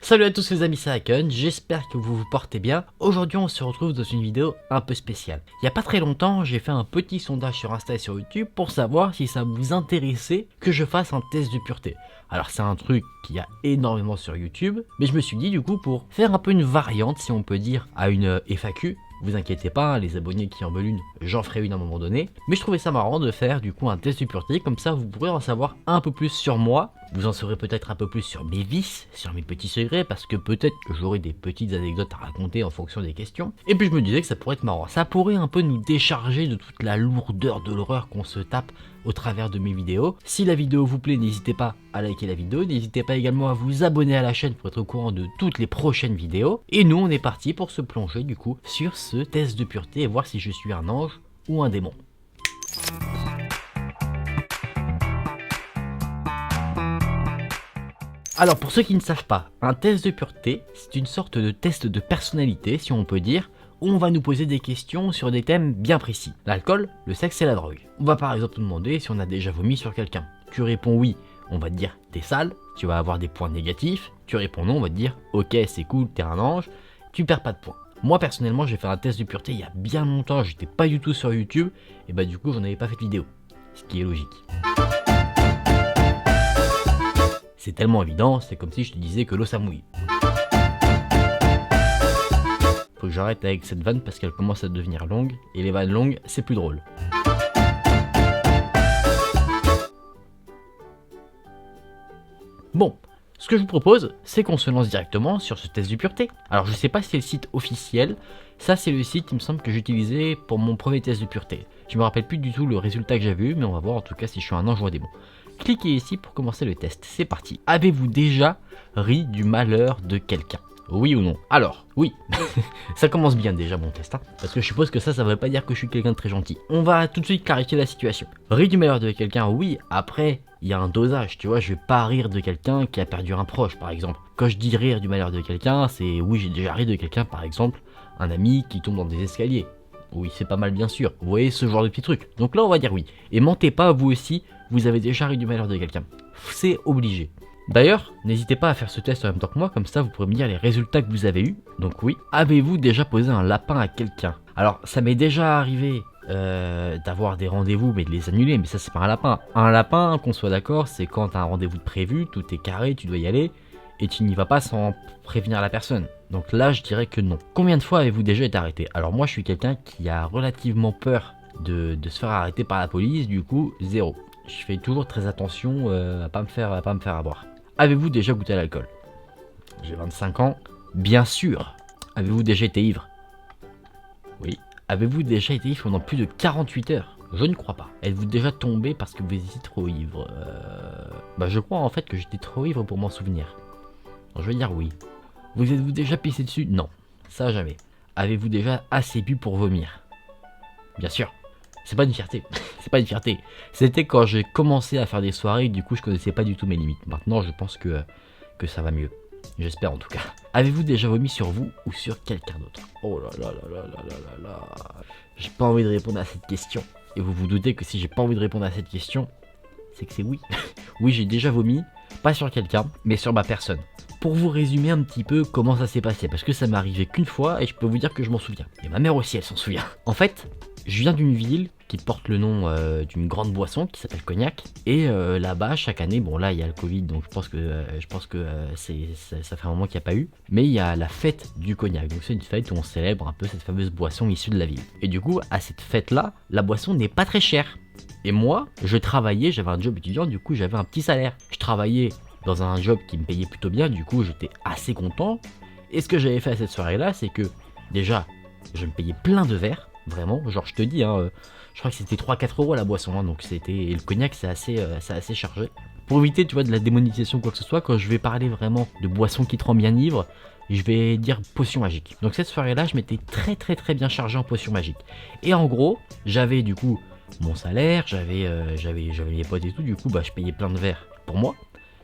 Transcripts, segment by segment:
Salut à tous les amis, c'est Haken, j'espère que vous vous portez bien. Aujourd'hui on se retrouve dans une vidéo un peu spéciale. Il n'y a pas très longtemps, j'ai fait un petit sondage sur Insta et sur YouTube pour savoir si ça vous intéressait que je fasse un test de pureté. Alors c'est un truc qu'il y a énormément sur YouTube, mais je me suis dit du coup pour faire un peu une variante, si on peut dire, à une FAQ, vous inquiétez pas, hein, les abonnés qui en veulent une, j'en ferai une à un moment donné. Mais je trouvais ça marrant de faire du coup un test de pureté, comme ça vous pourrez en savoir un peu plus sur moi. Vous en saurez peut-être un peu plus sur mes vices, sur mes petits secrets, parce que peut-être que j'aurai des petites anecdotes à raconter en fonction des questions. Et puis je me disais que ça pourrait être marrant, ça pourrait un peu nous décharger de toute la lourdeur de l'horreur qu'on se tape au travers de mes vidéos. Si la vidéo vous plaît, n'hésitez pas à liker la vidéo, n'hésitez pas également à vous abonner à la chaîne pour être au courant de toutes les prochaines vidéos. Et nous on est parti pour se plonger du coup sur ce test de pureté et voir si je suis un ange ou un démon. Alors pour ceux qui ne savent pas, un test de pureté, c'est une sorte de test de personnalité si on peut dire, où on va nous poser des questions sur des thèmes bien précis. L'alcool, le sexe et la drogue. On va par exemple nous demander si on a déjà vomi sur quelqu'un. Tu réponds oui, on va te dire t'es sale, tu vas avoir des points négatifs. Tu réponds non, on va te dire ok c'est cool, t'es un ange, tu perds pas de points. Moi personnellement j'ai fait un test de pureté il y a bien longtemps, j'étais pas du tout sur YouTube, et bah du coup j'en avais pas fait de vidéo, ce qui est logique. C'est tellement évident, c'est comme si je te disais que l'eau ça mouille. Faut que j'arrête avec cette vanne parce qu'elle commence à devenir longue, et les vannes longues, c'est plus drôle. Bon, ce que je vous propose, c'est qu'on se lance directement sur ce test de pureté. Alors je sais pas si c'est le site officiel, ça c'est le site il me semble que j'utilisais pour mon premier test de pureté. Je me rappelle plus du tout le résultat que j'avais eu, mais on va voir en tout cas si je suis un ange ou un démon. Cliquez ici pour commencer le test, c'est parti. Avez-vous déjà ri du malheur de quelqu'un? Oui ou non? Alors, oui, ça commence bien déjà mon test, hein, parce que je suppose que ça veut pas dire que je suis quelqu'un de très gentil. On va tout de suite clarifier la situation. Rire du malheur de quelqu'un, oui, après, il y a un dosage, tu vois, je vais pas rire de quelqu'un qui a perdu un proche, par exemple. Quand je dis rire du malheur de quelqu'un, c'est, oui, j'ai déjà ri de quelqu'un, par exemple, un ami qui tombe dans des escaliers. Oui, c'est pas mal bien sûr, vous voyez ce genre de petits trucs. Donc là, on va dire oui. Et mentez pas, vous aussi, vous avez déjà ri du malheur de quelqu'un. C'est obligé. D'ailleurs, n'hésitez pas à faire ce test en même temps que moi, comme ça vous pourrez me dire les résultats que vous avez eus. Donc oui, avez-vous déjà posé un lapin à quelqu'un? Alors, ça m'est déjà arrivé d'avoir des rendez-vous mais de les annuler, mais ça c'est pas un lapin. Un lapin, qu'on soit d'accord, c'est quand t'as un rendez-vous de prévu, tout est carré, tu dois y aller, et tu n'y vas pas sans prévenir la personne. Donc là, je dirais que non. Combien de fois avez-vous déjà été arrêté? Alors moi, je suis quelqu'un qui a relativement peur de se faire arrêter par la police, du coup, 0. Je fais toujours très attention à pas me faire avoir. Avez-vous déjà goûté à l'alcool? J'ai 25 ans, bien sûr. Avez-vous déjà été ivre? Oui. Avez-vous déjà été ivre pendant plus de 48 heures? Je ne crois pas. Êtes-vous déjà tombé parce que vous étiez trop ivre? Bah je crois en fait que j'étais trop ivre pour m'en souvenir. Alors, je vais dire oui. Vous êtes-vous déjà pissé dessus? Non, ça jamais. Avez-vous déjà assez bu pour vomir? Bien sûr. C'est pas une fierté, c'est pas une fierté. C'était quand j'ai commencé à faire des soirées, du coup je connaissais pas du tout mes limites. Maintenant je pense que ça va mieux. J'espère en tout cas. Avez-vous déjà vomi sur vous ou sur quelqu'un d'autre? Oh là là là là là là là là. J'ai pas envie de répondre à cette question. Et vous vous doutez que si j'ai pas envie de répondre à cette question, c'est que c'est oui. Oui, j'ai déjà vomi, pas sur quelqu'un, mais sur ma personne. Pour vous résumer un petit peu comment ça s'est passé, parce que ça m'est arrivé qu'une fois et je peux vous dire que je m'en souviens. Et ma mère aussi elle s'en souvient. En fait, je viens d'une ville qui porte le nom d'une grande boisson qui s'appelle Cognac. Et là-bas, chaque année, bon là il y a le Covid, donc je pense que ça fait un moment qu'il n'y a pas eu. Mais il y a la fête du Cognac. Donc c'est une fête où on célèbre un peu cette fameuse boisson issue de la ville. Et du coup, à cette fête-là, la boisson n'est pas très chère. Et moi, je travaillais, j'avais un job étudiant, du coup j'avais un petit salaire. Je travaillais dans un job qui me payait plutôt bien, du coup j'étais assez content. Et ce que j'avais fait à cette soirée-là, c'est que déjà, je me payais plein de verres. Vraiment, genre je te dis, hein, je crois que c'était 3-4 euros la boisson, hein, donc c'était. Et le cognac c'est assez chargé. Pour éviter tu vois de la démonétisation ou quoi que ce soit, quand je vais parler vraiment de boisson qui te rend bien ivre, je vais dire potion magique. Donc cette soirée là je m'étais très bien chargé en potion magique. Et en gros, j'avais du coup mon salaire, j'avais mes potes et tout, du coup bah je payais plein de verres pour moi.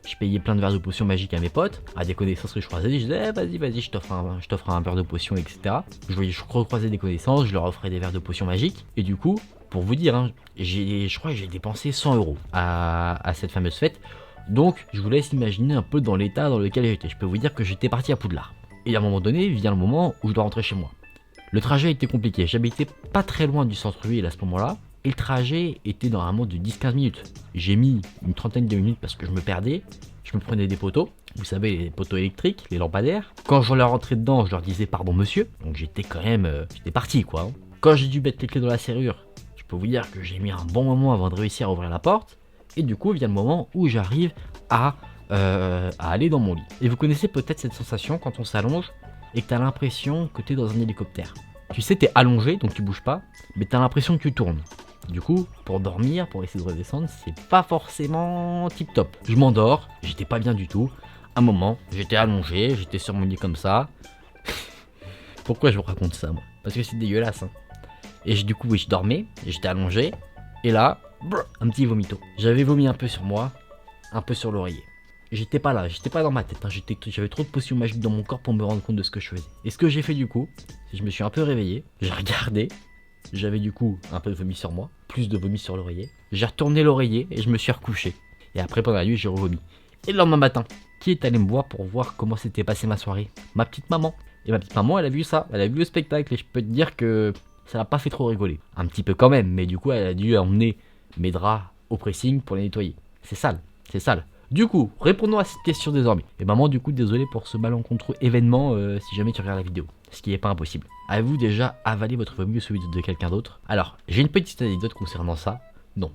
Je payais plein de verres de potions magiques à mes potes, à des connaissances que je croisais, je disais vas-y, je t'offre un verre de potion, etc. Je recroisais des connaissances, je leur offrais des verres de potions magiques, et du coup, pour vous dire, hein, je crois que j'ai dépensé 100 euros à cette fameuse fête. Donc je vous laisse imaginer un peu dans l'état dans lequel j'étais. Je peux vous dire que j'étais parti à Poudlard. Et à un moment donné, vient le moment où je dois rentrer chez moi. Le trajet était compliqué, j'habitais pas très loin du centre-ville à ce moment-là, et le trajet était normalement de 10-15 minutes. J'ai mis une trentaine de minutes parce que je me perdais, je me prenais des poteaux, vous savez les poteaux électriques, les lampadaires. Quand je leur rentrais dedans, je leur disais pardon monsieur, donc j'étais quand même, j'étais parti quoi. Quand j'ai dû mettre les clés dans la serrure, je peux vous dire que j'ai mis un bon moment avant de réussir à ouvrir la porte, et du coup vient le moment où j'arrive à aller dans mon lit. Et vous connaissez peut-être cette sensation quand on s'allonge et que tu as l'impression que tu es dans un hélicoptère. Tu sais, tu es allongé, donc tu bouges pas, mais tu as l'impression que tu tournes. Du coup, pour dormir, pour essayer de redescendre, c'est pas forcément tip top. Je m'endors, j'étais pas bien du tout. Un moment, j'étais allongé, j'étais sur mon lit comme ça. Pourquoi je vous raconte ça, moi? Parce que c'est dégueulasse, hein. Et du coup, oui, je dormais, j'étais allongé, et là, un petit vomito. J'avais vomi un peu sur moi, un peu sur l'oreiller. J'étais pas là, j'étais pas dans ma tête, hein. J'avais trop de potions magiques dans mon corps pour me rendre compte de ce que je faisais. Et ce que j'ai fait du coup, c'est que je me suis un peu réveillé, j'ai regardé, j'avais du coup un peu de vomi sur moi, plus de vomi sur l'oreiller. J'ai retourné l'oreiller et je me suis recouché. Et après pendant la nuit, j'ai revomi. Et le lendemain matin, qui est allé me voir pour voir comment s'était passée ma soirée? Ma petite maman. Et ma petite maman, elle a vu ça, elle a vu le spectacle et je peux te dire que ça l'a pas fait trop rigoler. Un petit peu quand même, mais du coup, elle a dû emmener mes draps au pressing pour les nettoyer. C'est sale, c'est sale. Du coup, répondons à cette question désormais. Et maman, du coup, désolé pour ce malencontreux événement si jamais tu regardes la vidéo. Ce qui n'est pas impossible. Avez-vous déjà avalé votre vomi ou celui de quelqu'un d'autre? Alors, j'ai une petite anecdote concernant ça. Non.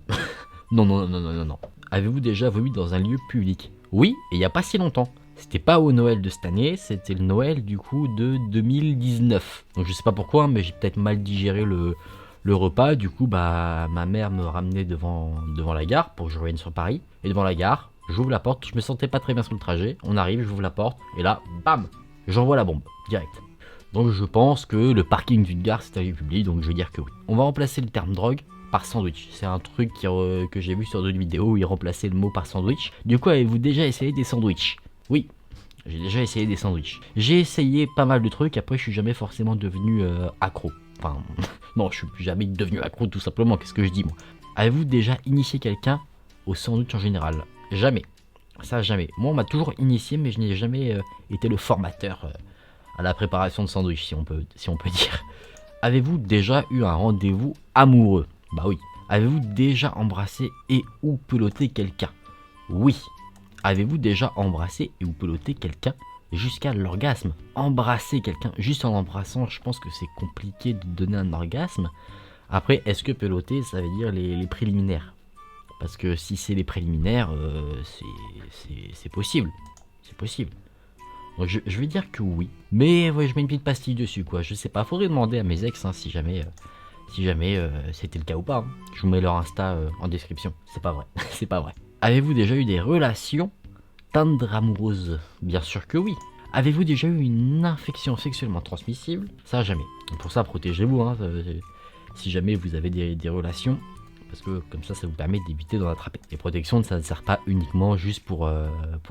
non. Avez-vous déjà vomi dans un lieu public? Oui, et il n'y a pas si longtemps. C'était pas au Noël de cette année, c'était le Noël du coup de 2019. Donc je sais pas pourquoi, mais j'ai peut-être mal digéré le repas. Du coup, bah ma mère me ramenait devant la gare pour que je revienne sur Paris. Et devant la gare, j'ouvre la porte, je me sentais pas très bien sur le trajet. On arrive, j'ouvre la porte, et là, bam, j'envoie la bombe, direct. Donc je pense que le parking d'une gare c'est un lieu public, donc je vais dire que oui. On va remplacer le terme drogue par sandwich. C'est un truc que j'ai vu sur d'autres vidéos où ils remplaçaient le mot par sandwich. Du coup, avez-vous déjà essayé des sandwichs? Oui, j'ai déjà essayé des sandwichs. J'ai essayé pas mal de trucs, après je suis jamais forcément devenu accro. Enfin, non, je suis jamais devenu accro tout simplement, qu'est-ce que je dis moi? Avez-vous déjà initié quelqu'un au sandwich en général? Jamais. Ça, jamais. Moi, on m'a toujours initié, mais je n'ai jamais été le formateur à la préparation de sandwich, si on peut dire. Avez-vous déjà eu un rendez-vous amoureux? Bah oui. Avez-vous déjà embrassé et ou peloté quelqu'un? Oui. Avez-vous déjà embrassé et ou peloté quelqu'un jusqu'à l'orgasme? Embrasser quelqu'un juste en l'embrassant, je pense que c'est compliqué de donner un orgasme. Après, est-ce que peloter, ça veut dire les préliminaires? Parce que si c'est les préliminaires, c'est possible. C'est possible. Donc je vais dire que oui. Mais ouais, je mets une petite pastille dessus, quoi. Je sais pas, faudrait demander à mes ex hein, si jamais c'était le cas ou pas. Hein. Je vous mets leur Insta en description. C'est pas vrai. C'est pas vrai. Avez-vous déjà eu des relations tendres amoureuses? Bien sûr que oui. Avez-vous déjà eu une infection sexuellement transmissible? Ça, jamais. Donc pour ça, protégez-vous. Hein, si jamais vous avez des relations. Parce que comme ça vous permet d'éviter d'en attraper. Les protections, ça ne sert pas uniquement juste pour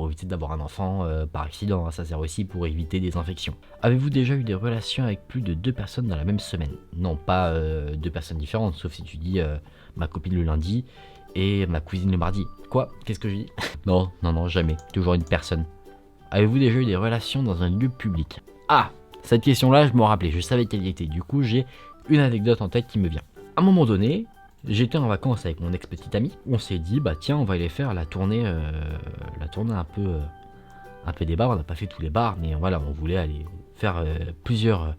éviter d'avoir un enfant par accident, hein, ça sert aussi pour éviter des infections. Avez-vous déjà eu des relations avec plus de 2 personnes dans la même semaine? Non, pas 2 personnes différentes, sauf si tu dis ma copine le lundi et ma cousine le mardi. Quoi? Qu'est-ce que je dis? Non, jamais. Toujours une personne. Avez-vous déjà eu des relations dans un lieu public? Ah, cette question-là, je me rappelais, je savais qu'elle y était. Du coup, j'ai une anecdote en tête qui me vient. À un moment donné, j'étais en vacances avec mon ex-petite amie. On s'est dit, bah tiens, on va aller faire la tournée un peu des bars. On n'a pas fait tous les bars, mais voilà, on voulait aller faire plusieurs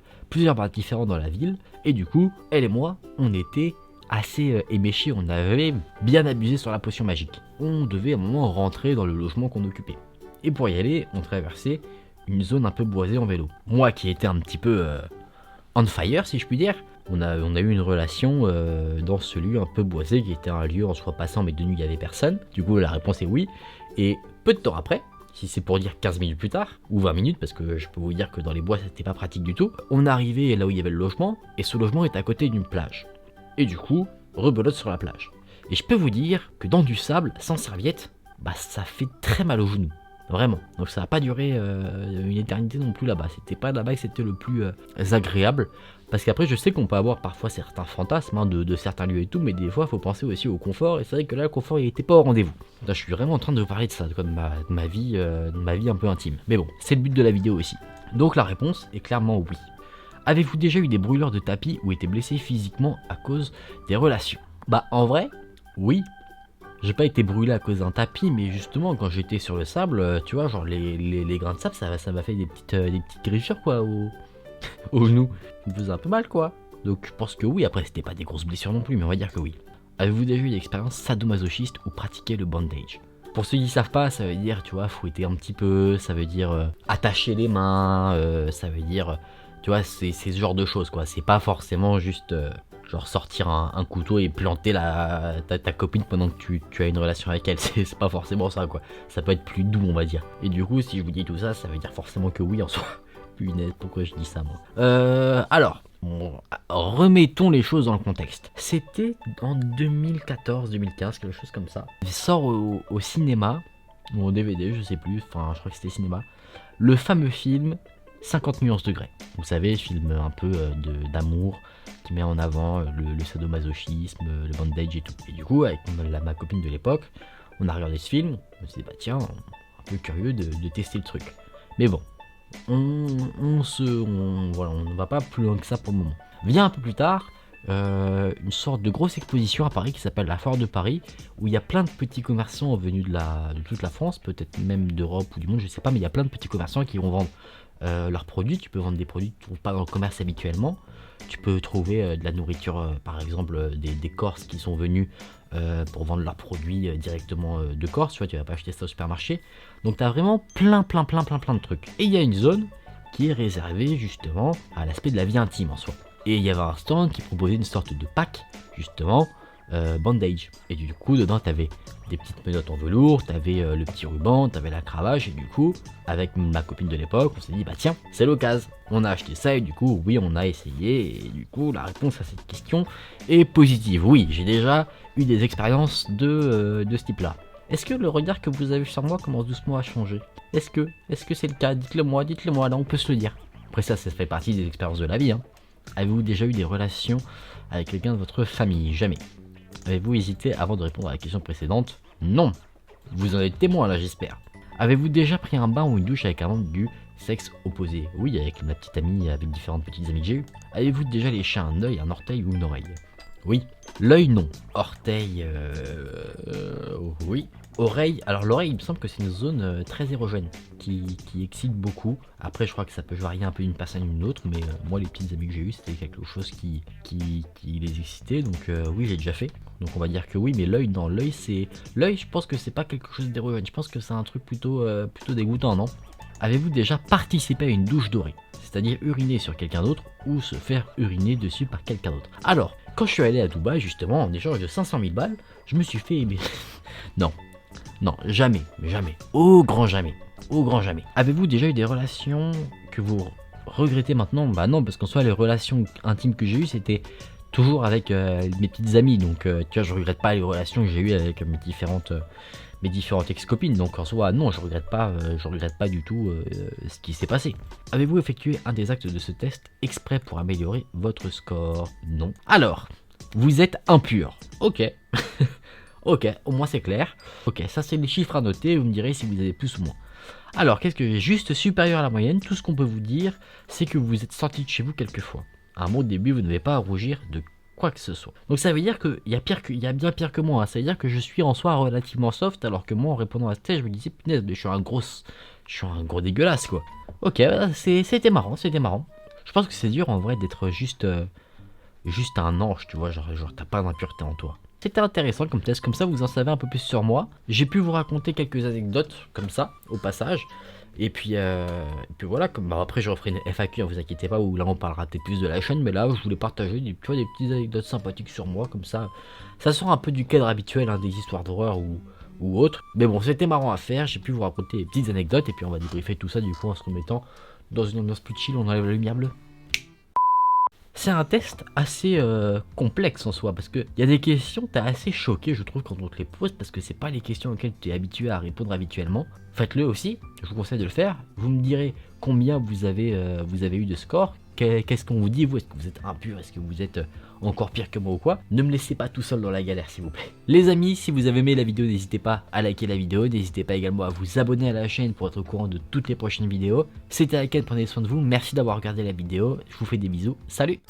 bars différents dans la ville. Et du coup, elle et moi, on était assez éméchés. On avait bien abusé sur la potion magique. On devait à un moment rentrer dans le logement qu'on occupait. Et pour y aller, on traversait une zone un peu boisée en vélo. Moi qui étais un petit peu on fire, si je puis dire, on a eu une relation dans ce lieu un peu boisé qui était un lieu en soi passant, mais de nuit il n'y avait personne. Du coup, la réponse est oui. Et peu de temps après, si c'est pour dire 15 minutes plus tard, ou 20 minutes, parce que je peux vous dire que dans les bois c'était pas pratique du tout, on arrivait là où il y avait le logement, et ce logement est à côté d'une plage. Et du coup, rebelote sur la plage. Et je peux vous dire que dans du sable, sans serviette, bah ça fait très mal aux genoux. Vraiment. Donc ça n'a pas duré une éternité non plus là-bas. C'était pas là-bas que c'était le plus agréable. Parce qu'après, je sais qu'on peut avoir parfois certains fantasmes hein, de certains lieux et tout, mais des fois, il faut penser aussi au confort. Et c'est vrai que là, le confort, il était pas au rendez-vous. Là, je suis vraiment en train de vous parler de ça, de ma vie un peu intime. Mais bon, c'est le but de la vidéo aussi. Donc la réponse est clairement oui. Avez-vous déjà eu des brûlures de tapis ou été blessé physiquement à cause des relations? Bah en vrai, oui. J'ai pas été brûlé à cause d'un tapis, mais justement quand j'étais sur le sable, tu vois, genre les grains de sable, ça m'a fait des petites griffures quoi au genou. Ça me faisait un peu mal quoi. Donc je pense que oui, après c'était pas des grosses blessures non plus, mais on va dire que oui. Avez-vous déjà eu une expérience sadomasochiste ou pratiqué le bandage? Pour ceux qui savent pas, ça veut dire, tu vois, fouetter un petit peu, ça veut dire attacher les mains, ça veut dire, tu vois, c'est ce genre de choses quoi. C'est pas forcément juste genre sortir un couteau et planter ta copine pendant que tu as une relation avec elle. C'est pas forcément ça quoi. Ça peut être plus doux on va dire. Et du coup, si je vous dis tout ça, ça veut dire forcément que oui en soi. Punaise, pourquoi je dis ça moi alors, bon, remettons les choses dans le contexte. C'était en 2014-2015, quelque chose comme ça. Il sort au cinéma, ou au DVD, je sais plus, enfin je crois que c'était cinéma, le fameux film 50 nuances degrés. Vous savez, film un peu d'amour qui met en avant le sadomasochisme, le bandage et tout. Et du coup, avec ma copine de l'époque, on a regardé ce film, on s'est dit bah tiens, un peu curieux de tester le truc. Mais bon, voilà, on ne va pas plus loin que ça pour le moment. Vient un peu plus tard une sorte de grosse exposition à Paris qui s'appelle la Foire de Paris, où il y a plein de petits commerçants venus de toute la France, peut-être même d'Europe ou du monde, je sais pas, mais il y a plein de petits commerçants qui vont vendre leurs produits. Tu peux vendre des produits que tu ne trouves pas dans le commerce habituellement. Tu peux trouver de la nourriture, par exemple des Corses qui sont venus pour vendre leurs produits directement de Corse, tu vois, tu vas pas acheter ça au supermarché. Donc tu as vraiment plein de trucs. Et il y a une zone qui est réservée justement à l'aspect de la vie intime en soi. Et il y avait un stand qui proposait une sorte de pack, justement, bandage. Et du coup, dedans, tu avais des petites menottes en velours, tu avais le petit ruban, tu avais la cravache. Et du coup, avec ma copine de l'époque, on s'est dit, bah tiens, c'est l'occasion. On a acheté ça et du coup, oui, on a essayé. Et du coup, la réponse à cette question est positive. Oui, j'ai déjà eu des expériences de ce type-là. Est-ce que le regard que vous avez sur moi commence doucement à changer? Est-ce que c'est le cas? Dites-le moi, là on peut se le dire. Après ça fait partie des expériences de la vie, hein. Avez-vous déjà eu des relations avec quelqu'un de votre famille? Jamais. Avez-vous hésité avant de répondre à la question précédente? Non. Vous en êtes témoin là, j'espère. Avez-vous déjà pris un bain ou une douche avec un membre du sexe opposé? Oui, avec ma petite amie, avec différentes petites amies que j'ai eues. Avez-vous déjà léché un œil, un orteil ou une oreille? Oui. L'œil, non. Orteil, oui. Oreille, alors l'oreille, il me semble que c'est une zone très érogène qui excite beaucoup. Après, je crois que ça peut varier un peu d'une personne à une autre, mais moi, les petites amies que j'ai eues, c'était quelque chose qui les excitait. Donc, oui, j'ai déjà fait. Donc, on va dire que oui, mais l'œil, non. L'œil, je pense que c'est pas quelque chose d'érogène. Je pense que c'est un truc plutôt dégoûtant, non? Avez-vous déjà participé à une douche dorée? C'est-à-dire uriner sur quelqu'un d'autre ou se faire uriner dessus par quelqu'un d'autre? Alors, quand je suis allé à Dubaï, justement, en échange de 500 000 balles, je me suis fait aimer. Non, jamais, au grand jamais. Avez-vous déjà eu des relations que vous regrettez maintenant? Bah non, parce qu'en soi, les relations intimes que j'ai eues, c'était toujours avec mes petites amies. Donc, tu vois, je regrette pas les relations que j'ai eues avec mes différentes ex-copines. Donc, en soi, non, je regrette pas du tout ce qui s'est passé. Avez-vous effectué un des actes de ce test exprès pour améliorer votre score? Non. Alors, vous êtes impur. Ok. Ok, au moins c'est clair. Ok, ça c'est les chiffres à noter, vous me direz si vous avez plus ou moins. Alors, qu'est-ce que j'ai? Juste supérieur à la moyenne, tout ce qu'on peut vous dire, c'est que vous êtes sorti de chez vous quelques fois. À un mot au début, vous ne devez pas rougir de quoi que ce soit. Donc ça veut dire qu'il y a bien pire que moi, hein. Ça veut dire que je suis en soi relativement soft, alors que moi en répondant à ce test, je me disais, punaise, mais je suis un gros dégueulasse quoi. Ok, c'était marrant. Je pense que c'est dur en vrai d'être juste un ange, tu vois, genre t'as pas d'impureté en toi. C'était intéressant comme test, comme ça vous en savez un peu plus sur moi. J'ai pu vous raconter quelques anecdotes comme ça, au passage. Et puis voilà, après je referai une FAQ, ne vous inquiétez pas, où là on parlera peut-être plus de la chaîne, mais là je voulais partager des petites anecdotes sympathiques sur moi, comme ça. Ça sort un peu du cadre habituel hein, des histoires d'horreur ou autres. Mais bon, c'était marrant à faire, j'ai pu vous raconter des petites anecdotes, et puis on va débriefer tout ça du coup en se remettant dans une ambiance plus chill, on enlève la lumière bleue. C'est un test assez complexe en soi, parce qu'il y a des questions, t'es assez choqué, je trouve, quand on te les pose, parce que c'est pas les questions auxquelles tu es habitué à répondre habituellement. Faites-le aussi, je vous conseille de le faire. Vous me direz combien vous avez eu de score, qu'est-ce qu'on vous dit, vous, est-ce que vous êtes impur, est-ce que vous êtes encore pire que moi ou quoi. Ne me laissez pas tout seul dans la galère, s'il vous plaît. Les amis, si vous avez aimé la vidéo, n'hésitez pas à liker la vidéo, n'hésitez pas également à vous abonner à la chaîne pour être au courant de toutes les prochaines vidéos. C'était Aiken, prenez soin de vous, merci d'avoir regardé la vidéo, je vous fais des bisous, salut.